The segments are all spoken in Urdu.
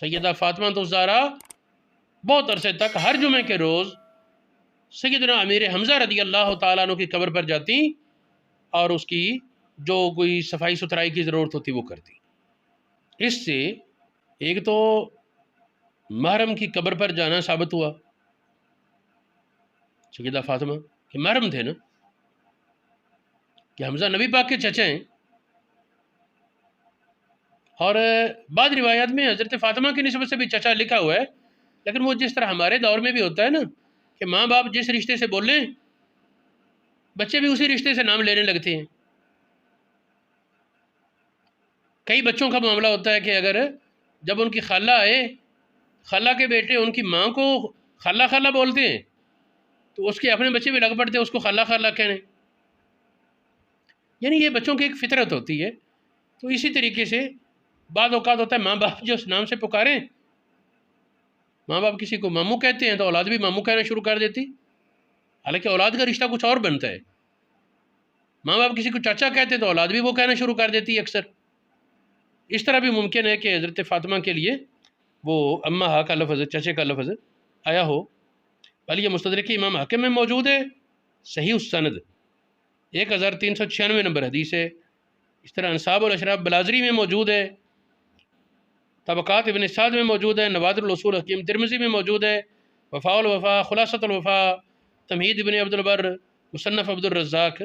سیدہ فاطمہ الزہرا بہت عرصے تک ہر جمعے کے روز سیدنا امیر حمزہ رضی اللہ تعالیٰ عنہ کی قبر پر جاتی اور اس کی جو کوئی صفائی ستھرائی کی ضرورت ہوتی وہ کرتی۔ اس سے ایک تو محرم کی قبر پر جانا ثابت ہوا، سیدہ فاطمہ کہ محرم تھے نا، کہ حمزہ نبی پاک کے چچا ہیں، اور بعض روایات میں حضرت فاطمہ کی نسبت سے بھی چچا لکھا ہوا ہے، لیکن وہ جس طرح ہمارے دور میں بھی ہوتا ہے نا کہ ماں باپ جس رشتے سے بولیں بچے بھی اسی رشتے سے نام لینے لگتے ہیں۔ کئی بچوں کا معاملہ ہوتا ہے کہ اگر جب ان کی خالہ آئے، خالہ کے بیٹے ان کی ماں کو خالہ خالہ بولتے ہیں تو اس کے اپنے بچے بھی لگ پڑتے ہیں اس کو خالہ خالہ کہنے، یعنی یہ بچوں کی ایک فطرت ہوتی ہے۔ تو اسی طریقے سے بعض اوقات ہوتا ہے ماں باپ جو اس نام سے پکاریں، ماں باپ کسی کو ماموں کہتے ہیں تو اولاد بھی ماموں کہنا شروع کر دیتی، حالانکہ اولاد کا رشتہ کچھ اور بنتا ہے۔ ماں باپ کسی کو چاچا کہتے ہیں تو اولاد بھی وہ کہنا شروع کر دیتی ہے اکثر۔ اس طرح بھی ممکن ہے کہ حضرت فاطمہ کے لیے وہ اماں ہا کا لفظ، چچے کا لفظ آیا ہو۔ بل یہ مستدرک امام حاکم میں موجود ہے، صحیح السند 1396 نمبر حدیث ہے۔ اس طرح انصاب الاشراف بلازری میں موجود ہے، طبقات ابن سعد میں موجود ہے، نوادر الاصول حکیم ترمذی میں موجود ہے، وفاء الوفا، خلاصۃ الوفا، تمہید ابن عبد البر، مصنف عبد الرزاق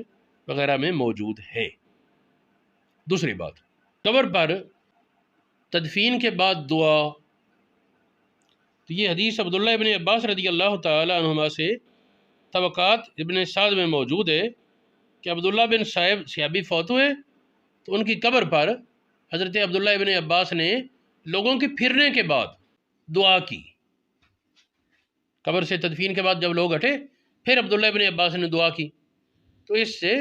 وغیرہ میں موجود ہے۔ دوسری بات، قبر پر تدفین کے بعد دعا، تو یہ حدیث عبداللہ ابن عباس رضی اللہ تعالی عنہما سے طبقات ابن سعد میں موجود ہے کہ عبداللہ بن صحابی فوت ہوئے تو ان کی قبر پر حضرت عبداللہ ابن عباس نے لوگوں کے پھرنے کے بعد دعا کی۔ قبر سے تدفین کے بعد جب لوگ ہٹے پھر عبداللہ ابن عباس نے دعا کی، تو اس سے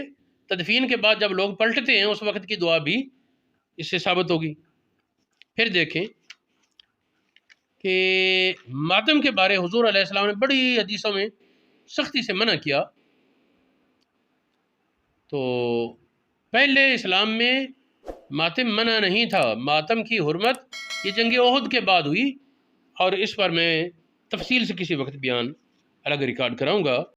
تدفین کے بعد جب لوگ پلٹتے ہیں اس وقت کی دعا بھی اس سے ثابت ہوگی۔ پھر دیکھیں کہ ماتم کے بارے حضور علیہ السلام نے بڑی حدیثوں میں سختی سے منع کیا۔ تو پہلے اسلام میں ماتم منع نہیں تھا، ماتم کی حرمت یہ جنگ احد کے بعد ہوئی، اور اس پر میں تفصیل سے کسی وقت بیان الگ ریکارڈ کراؤں گا۔